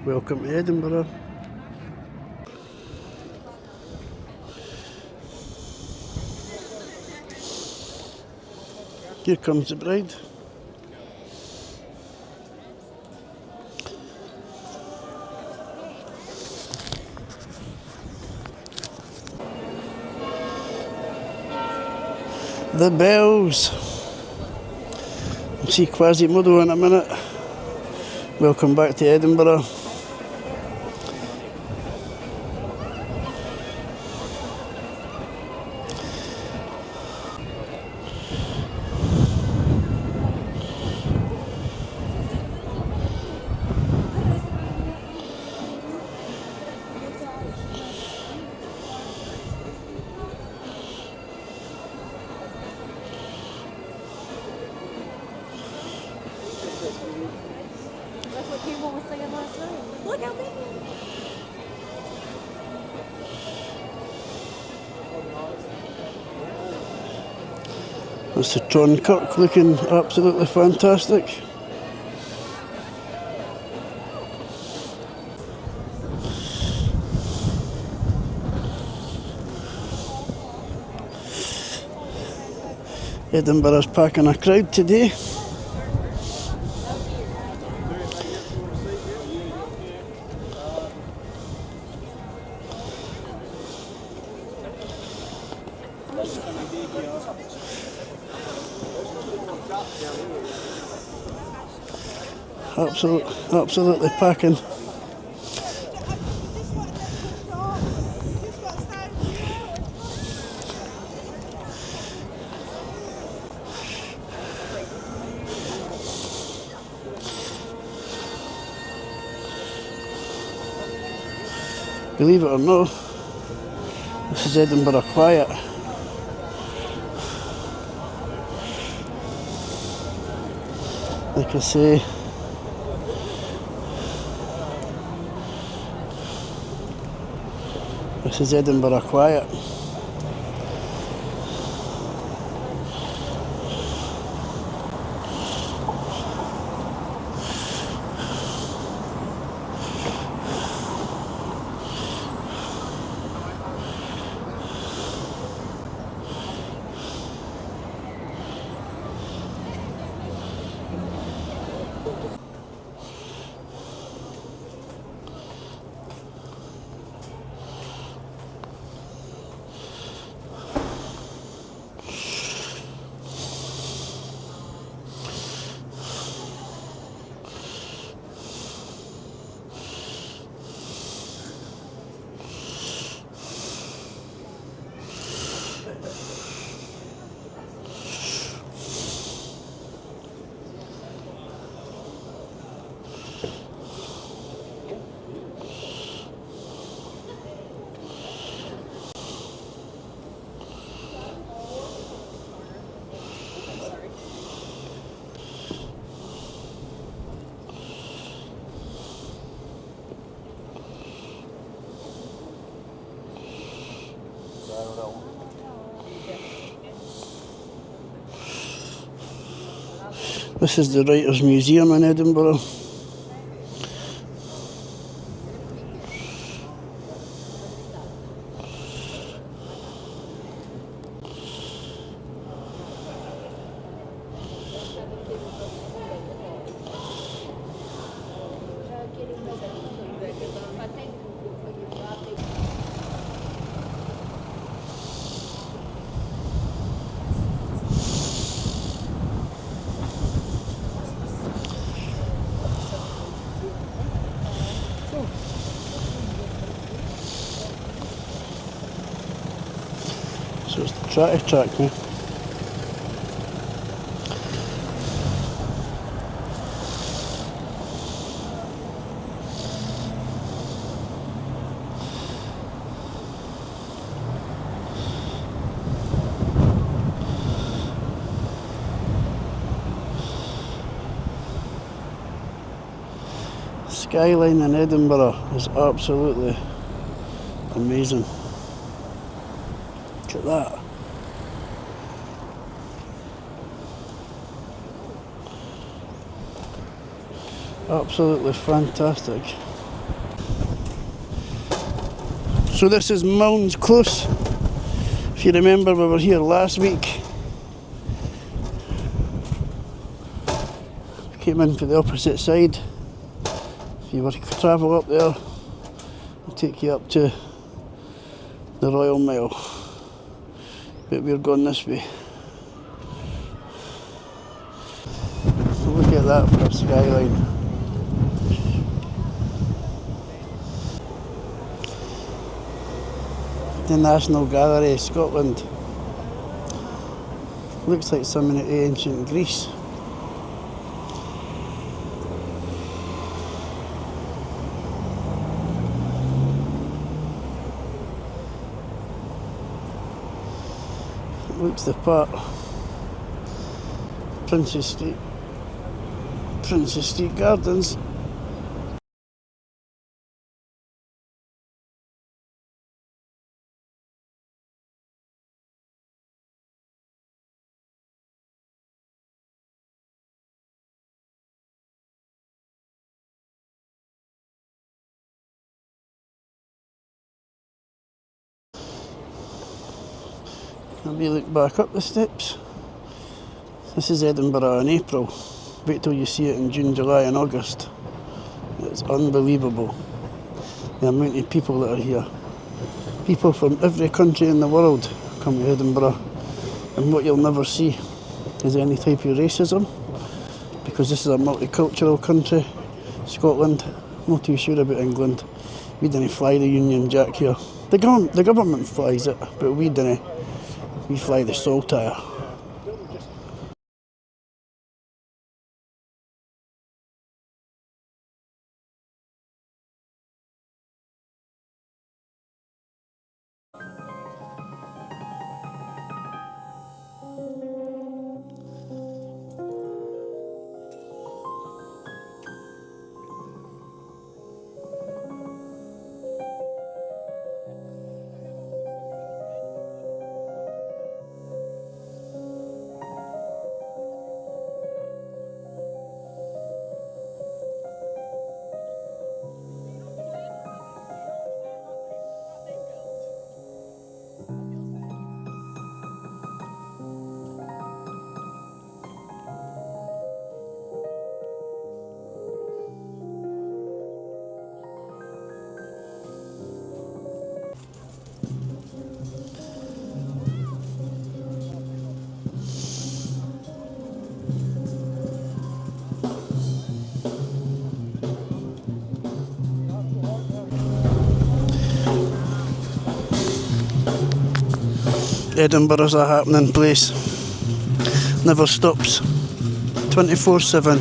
Welcome to Edinburgh. Here comes the bride. The bells. We'll see Quasimodo in a minute. Welcome back to Edinburgh. That's what people were saying last night. Look how big it is. That's the Tron Kirk looking absolutely fantastic. Edinburgh's packing a crowd today. Absolutely packing. Believe it or not, this is Edinburgh quiet. Like I say, this is Edinburgh quiet. This is the Writers' Museum in Edinburgh. So it's the track now. Skyline in Edinburgh is absolutely amazing. Look at that. Absolutely fantastic. So this is Mounds Close. If you remember, we were here last week. Came in for the opposite side. If you were to travel up there, it'll take you up to the Royal Mile. But we're going this way. So look at that for a skyline. The National Gallery, Scotland. Looks like some in ancient Greece. Looks the part. Princess Street Gardens. Let me look back up the steps. This is Edinburgh in April. Wait till you see it in June, July and August. It's unbelievable the amount of people that are here. People from every country in the world come to Edinburgh, and what you'll never see is any type of racism, because this is a multicultural country. Scotland, not too sure about England. We didn't fly the Union Jack here. The government flies it, but we didn't. We fly the Saltire. Edinburgh's a happening place. Never stops. 24/7.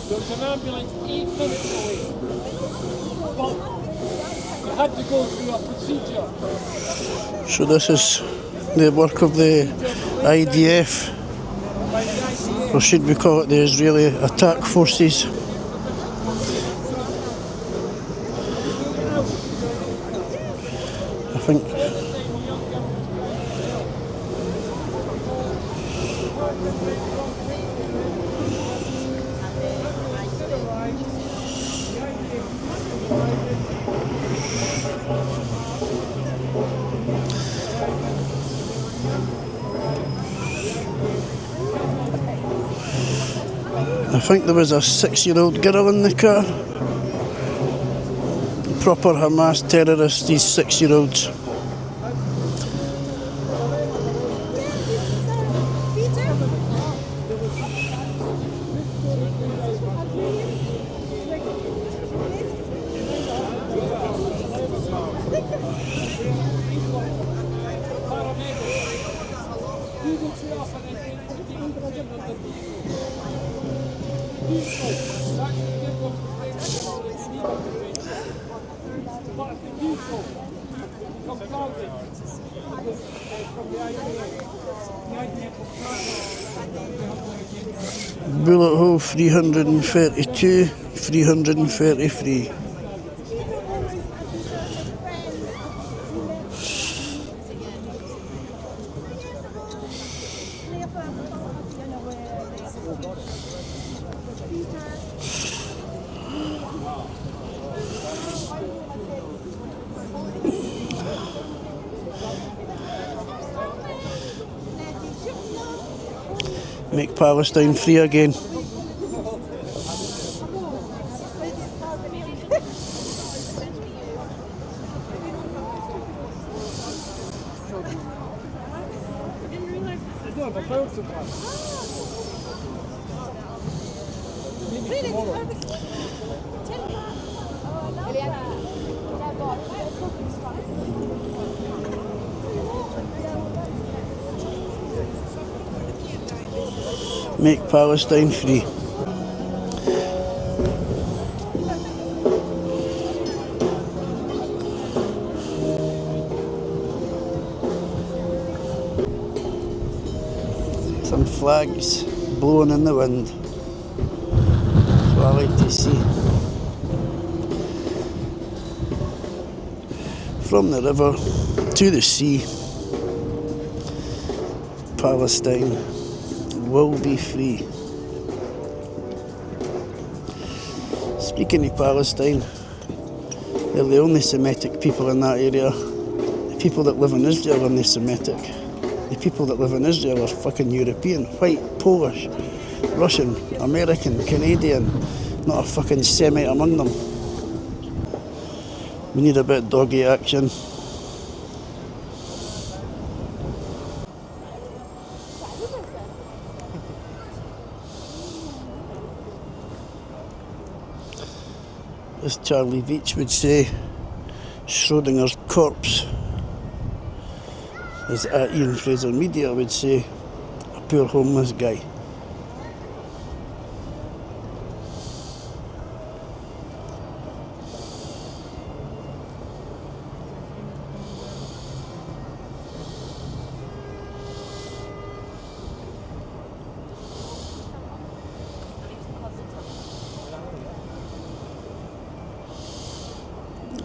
There's an ambulance 8 minutes away. But you had to go through a procedure. So this is the work of the IDF, or should we call it the Israeli Attack Forces. I think there was a 6-year-old girl in the car. Proper Hamas terrorists, these 6-year-olds. Bullet hole 332, 333. Make Palestine free again. Make Palestine free. Some flags blowing in the wind. That's what I like to see. From the river to the sea, Palestine will be free. Speaking of Palestine, they're the only Semitic people in that area. The people that live in Israel are only Semitic. The people that live in Israel are fucking European, white, Polish, Russian, American, Canadian, not a fucking Semite among them. We need a bit of doggy action. As Charlie Veitch would say, Schrodinger's corpse. As Ian Fraser Media would say, a poor homeless guy.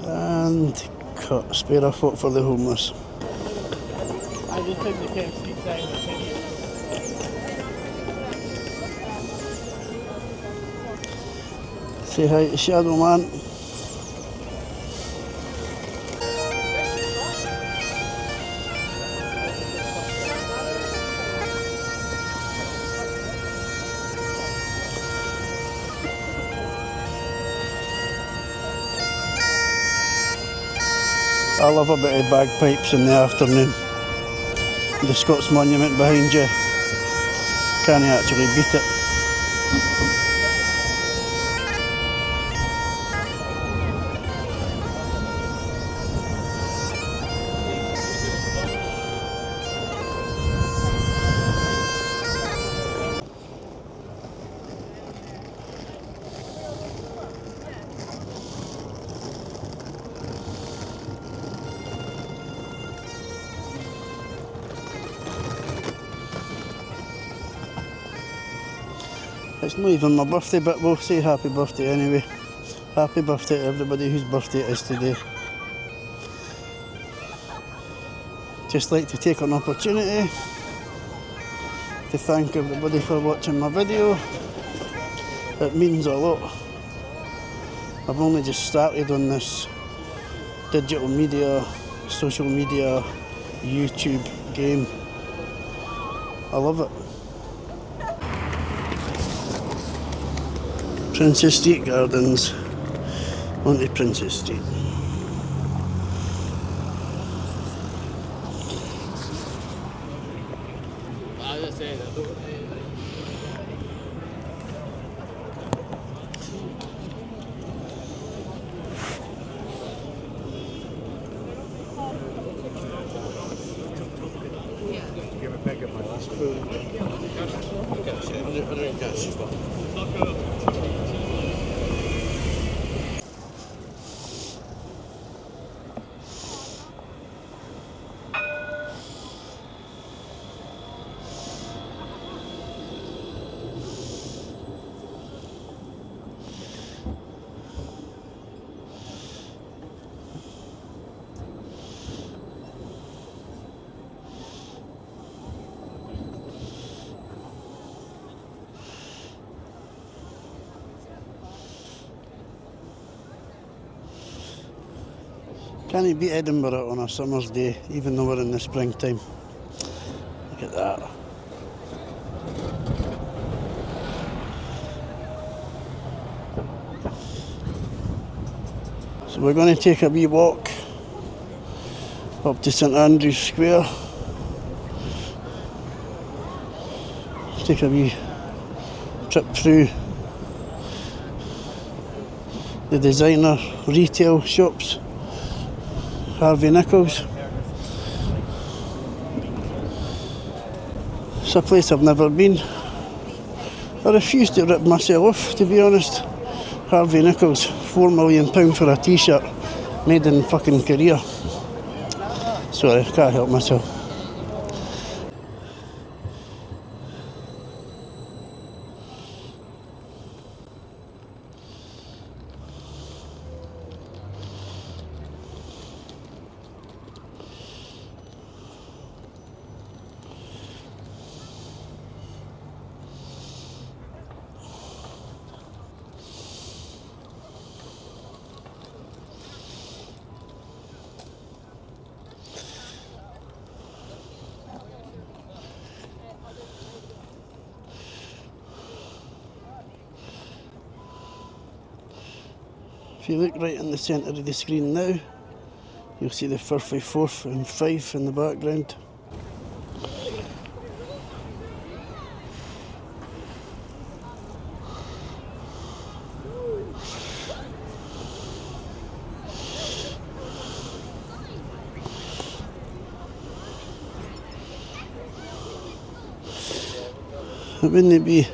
And cut. Spare a foot for the homeless. I just think they can't see saying Say hi to Shadow Man. I love a bit of bagpipes in the afternoon. The Scots Monument behind you. Can't actually beat it. It's not even my birthday, but we'll say happy birthday anyway. Happy birthday to everybody whose birthday it is today. Just like to take an opportunity to thank everybody for watching my video. It means a lot. I've only just started on this digital media, social media, YouTube game. I love it. Princess Street Gardens, onto Princess Street. Give it back at my last food. I don't catch. Can't you beat Edinburgh on a summer's day, even though we're in the springtime? Look at that. So we're going to take a wee walk up to St Andrew's Square. Take a wee trip through the designer retail shops, Harvey Nichols. It's a place I've never been. I refuse to rip myself off, to be honest. Harvey Nichols, £4 million for a t-shirt made in fucking Korea. Sorry, I can't help myself. If you look right in the centre of the screen now, you'll see the Furphy 4th and 5 in the background. It wouldn't be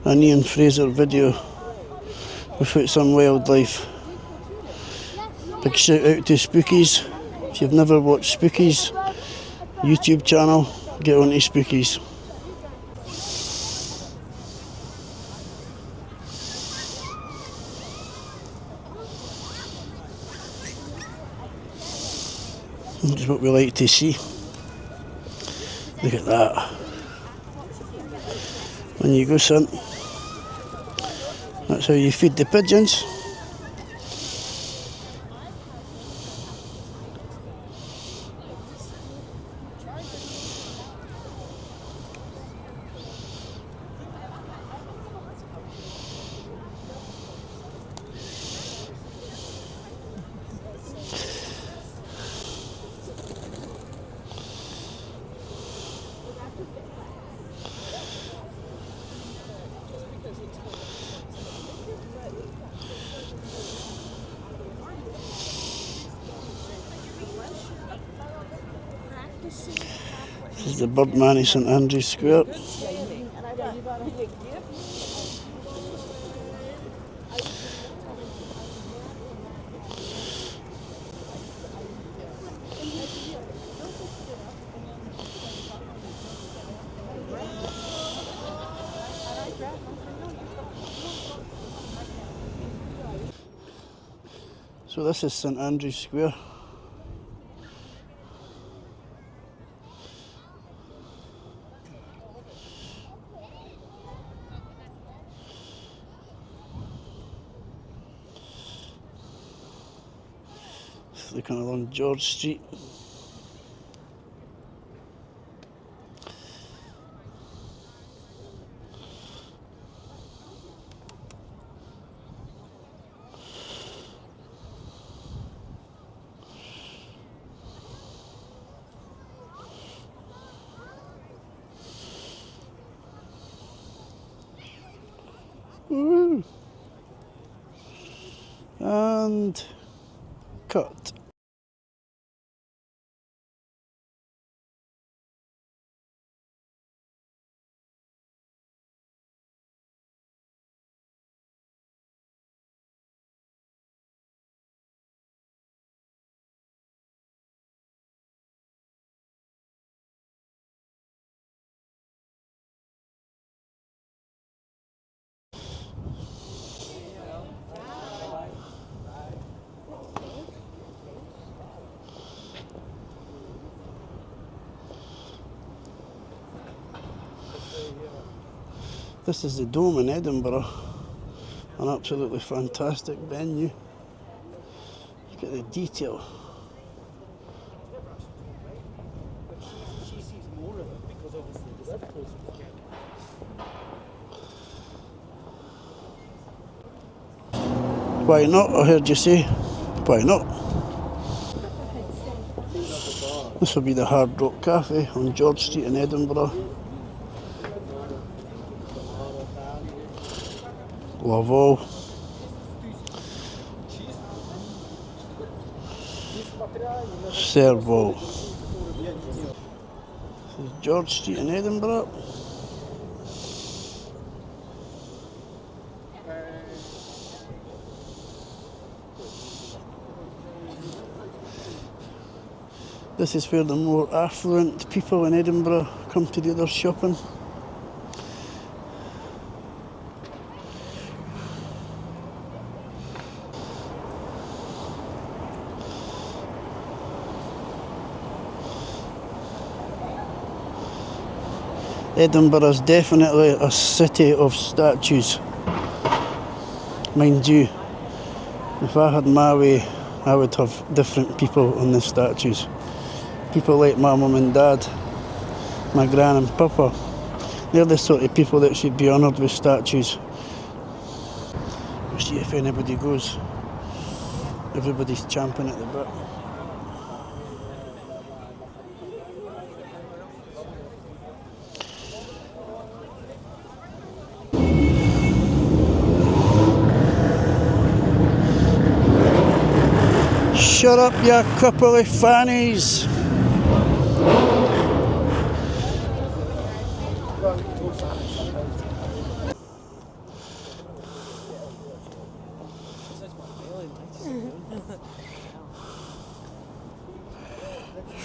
an Ian Fraser video without some wildlife. Big shout out to Spookies. If you've never watched Spookies YouTube channel, get on to Spookies. This is what we like to see. Look at that. When you go, son, that's how you feed the pigeons. This is the Birdman of St Andrew's Square. So this is St Andrew's Square. Looking along George Street. Woo. And cut. This is the Dome in Edinburgh, an absolutely fantastic venue. Look at the detail. She sees more of it because obviously the subclosure again. Why not? I heard you say. Why not? This will be the Hard Rock Cafe on George Street in Edinburgh. Love all. Serve all. This is George Street in Edinburgh. This is where the more affluent people in Edinburgh come to do their shopping. Edinburgh is definitely a city of statues. Mind you, if I had my way, I would have different people on the statues. People like my mum and dad, my gran and papa. They're the sort of people that should be honoured with statues. We'll see if anybody goes. Everybody's champing at the bit. Shut up, you couple of fannies!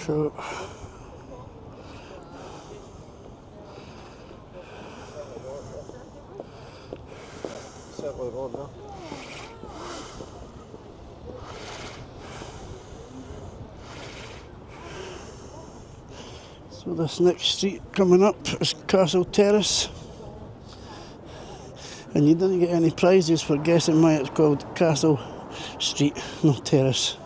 So, so this next street coming up is Castle Terrace, and you didn't get any prizes for guessing why it's called Castle Street, not Terrace.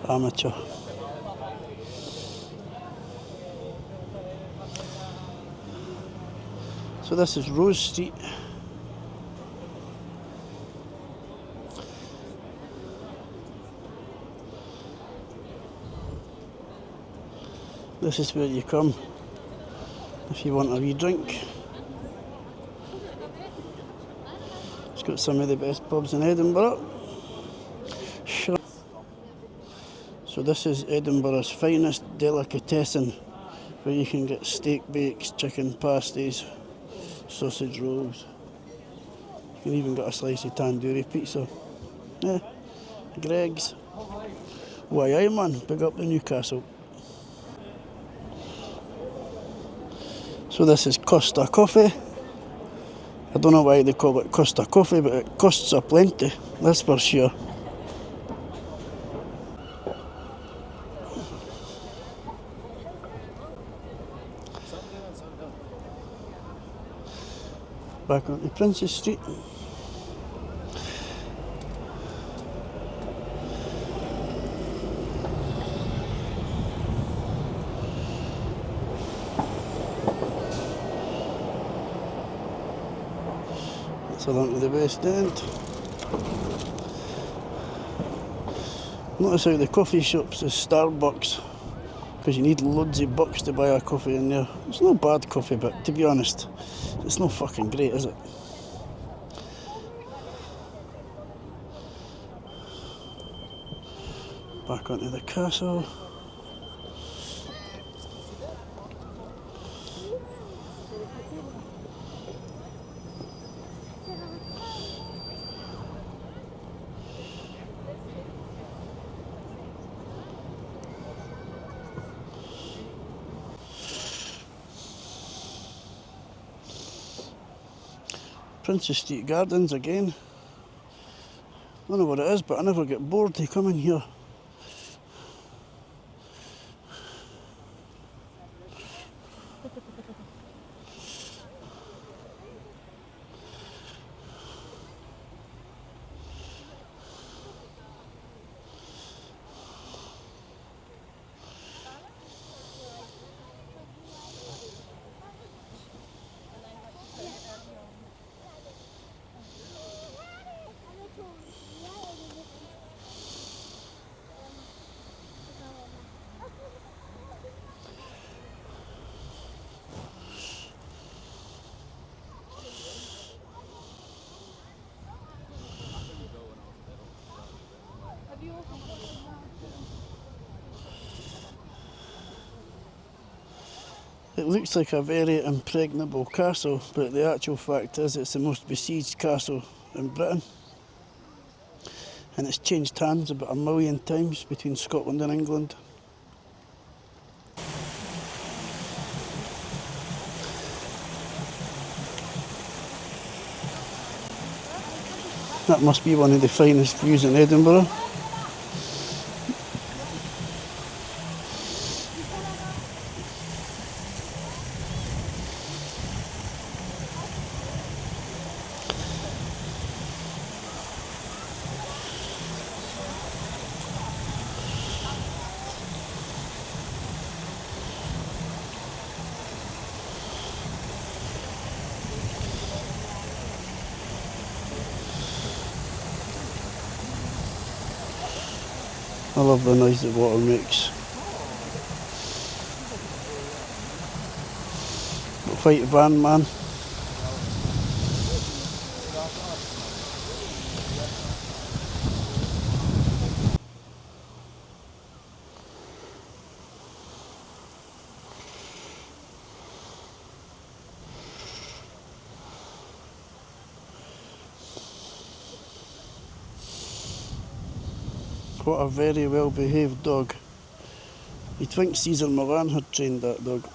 Amateur. So this is Rose Street. This is where you come if you want a wee drink. It's got some of the best pubs in Edinburgh. Sure. So this is Edinburgh's finest delicatessen, where you can get steak bakes, chicken pasties, sausage rolls. You can even get a slice of tandoori pizza. Yeah, Greg's. Why aye man, big up the Newcastle. So this is Costa Coffee. I don't know why they call it Costa Coffee, but it costs a plenty, that's for sure. Back onto Princess Street. That's along to the West End. Notice how the coffee shops is Starbucks, because you need loads of bucks to buy a coffee in there. It's no bad coffee, but to be honest, it's no fucking great, is it? Back onto the castle. Princess Street Gardens again. I don't know what it is, but I never get bored to come in here. It looks like a very impregnable castle, but the actual fact is it's the most besieged castle in Britain. And it's changed hands about 1 million times between Scotland and England. That must be one of the finest views in Edinburgh. I love the noise the water makes. White van man. What a very well behaved dog. You'd think Caesar Milan had trained that dog.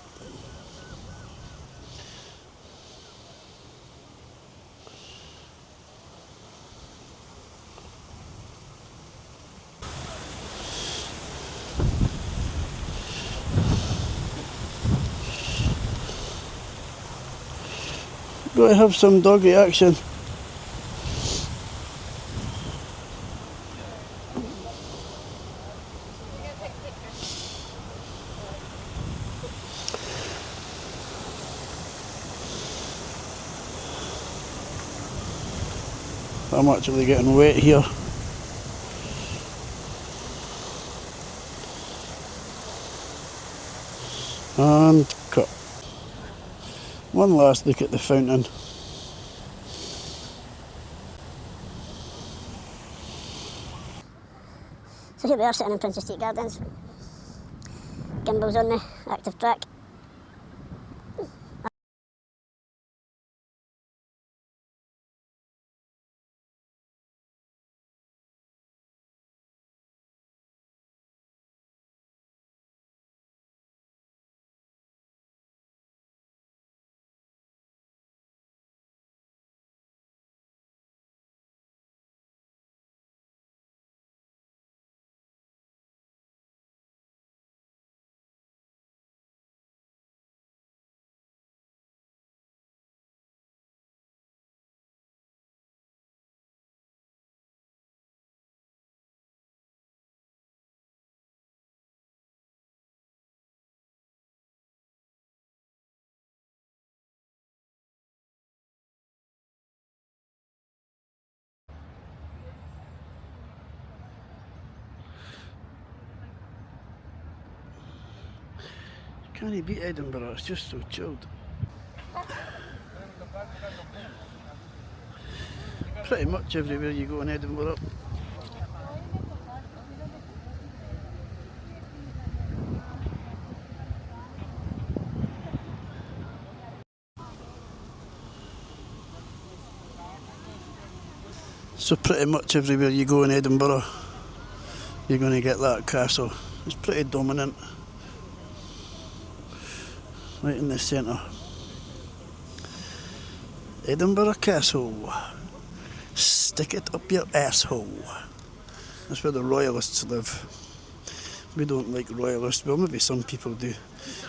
Got to have some doggy action. I'm actually getting wet here. And cut. One last look at the fountain. So here we are sitting in Princess Street Gardens. Gimbals on the active track. Can't you beat Edinburgh? It's just so chilled. Pretty much everywhere you go in Edinburgh. So pretty much everywhere you go in Edinburgh, you're going to get that castle. It's pretty dominant. Right in the centre. Edinburgh Castle. Stick it up your asshole. That's where the royalists live. We don't like royalists. Well, maybe some people do.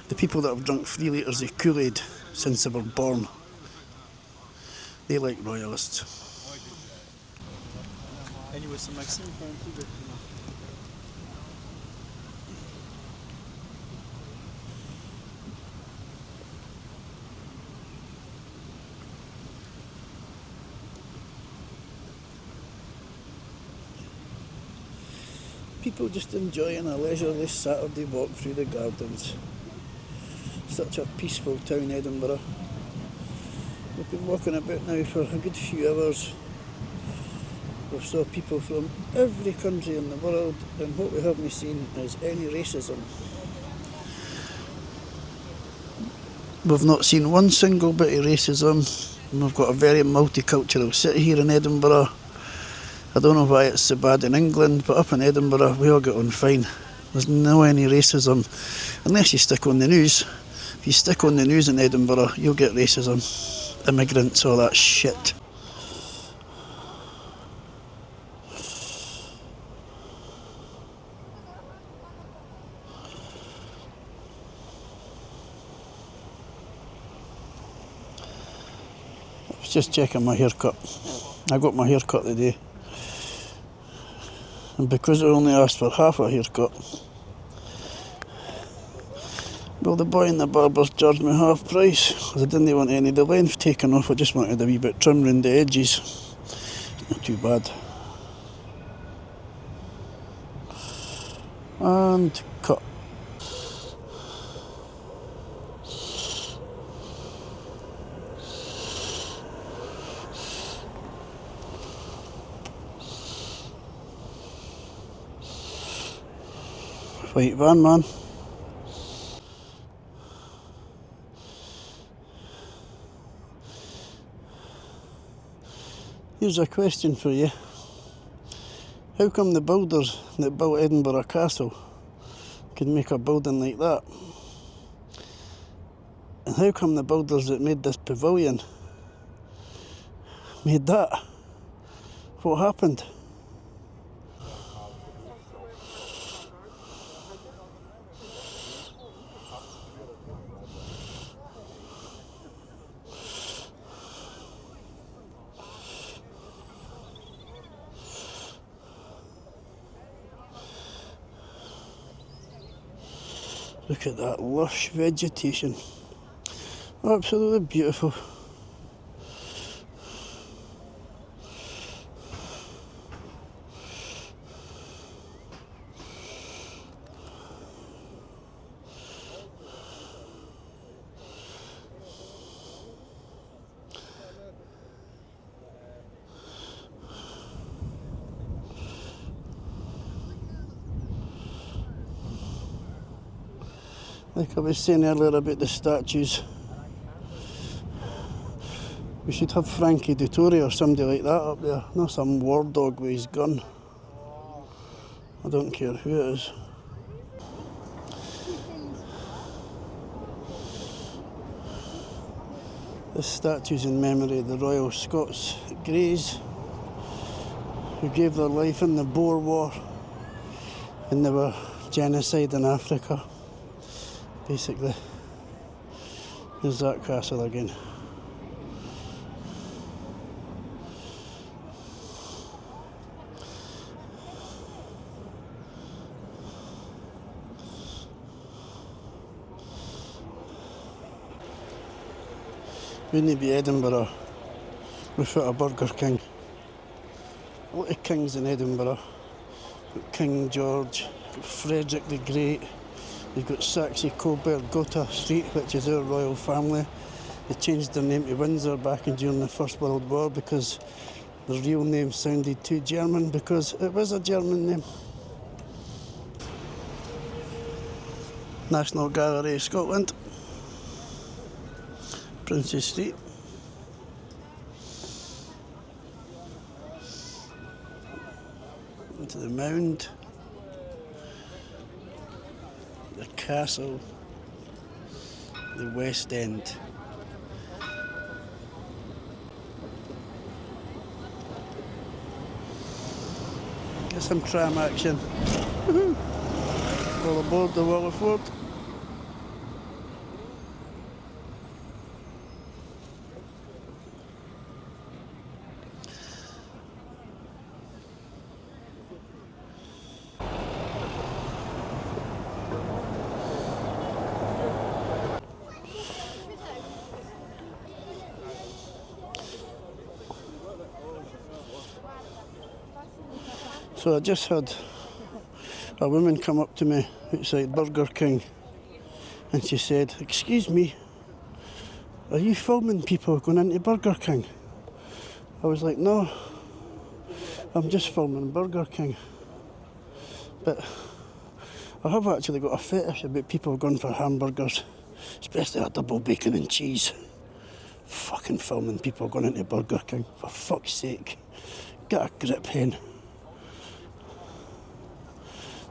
The people that have drunk 3 litres of Kool-Aid since they were born. They like royalists. Anyway, c'est Maxime qui a un petit document. People just enjoying a leisurely Saturday walk through the gardens. Such a peaceful town, Edinburgh. We've been walking about now for a good few hours. We've saw people from every country in the world, and what we haven't seen is any racism. We've not seen one single bit of racism, and we've got a very multicultural city here in Edinburgh. I don't know why it's so bad in England, but up in Edinburgh we all get on fine. There's no any racism, unless you stick on the news. If you stick on the news in Edinburgh, you'll get racism, immigrants, all that shit. I was just checking my haircut. I got my haircut today. And because I only asked for half a haircut, well, the boy in the barber's charged me half price, because I didn't want any of the length taken off. I just wanted a wee bit trim round the edges. Not too bad. And cut. White van, man. Here's a question for you. How come the builders that built Edinburgh Castle could make a building like that? And how come the builders that made this pavilion made that? What happened? Look at that lush vegetation. Absolutely beautiful. Like I was saying earlier about the statues, we should have Frankie Dettori or somebody like that up there, not some war dog with his gun. I don't care who it is. This statue's in memory of the Royal Scots Greys, who gave their life in the Boer War, and they were genocide in Africa. Basically, there's that castle again. Wouldn't be Edinburgh without a Burger King. A lot of kings in Edinburgh. Got King George, got Frederick the Great. You've got Saxe Coburg Gotha Street, which is our royal family. They changed their name to Windsor back in during the First World War because the real name sounded too German, because it was a German name. National Gallery of Scotland. Princes Street. Into the Mound. The Castle, the West End. Get some tram action. Woohoo! All aboard the Wallerford. So I just had a woman come up to me outside Burger King and she said, "Excuse me, are you filming people going into Burger King?" I was like, "No, I'm just filming Burger King." But I have actually got a fetish about people going for hamburgers, especially a double bacon and cheese. Fucking filming people going into Burger King, for fuck's sake. Get a grip, hen.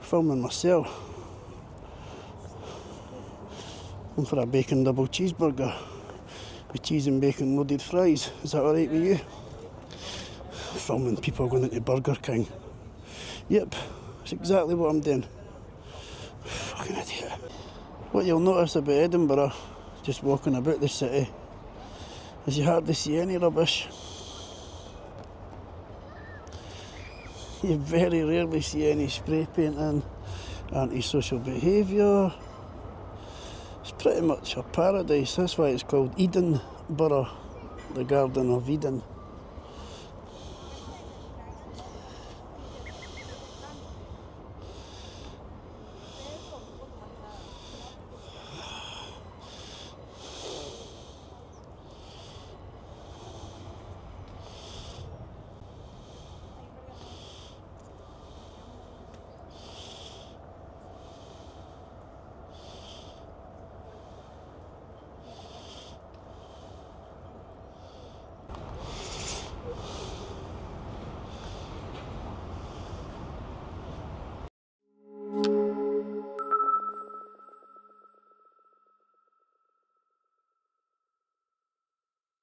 Filming myself. I'm for a bacon double cheeseburger with cheese and bacon loaded fries. Is that alright with you? Filming people going into Burger King. Yep, that's exactly what I'm doing. Fucking idiot. What you'll notice about Edinburgh, just walking about the city, is you hardly see any rubbish. You very rarely see any spray painting, antisocial behaviour. It's pretty much a paradise. That's why it's called Edinburgh, the Garden of Eden.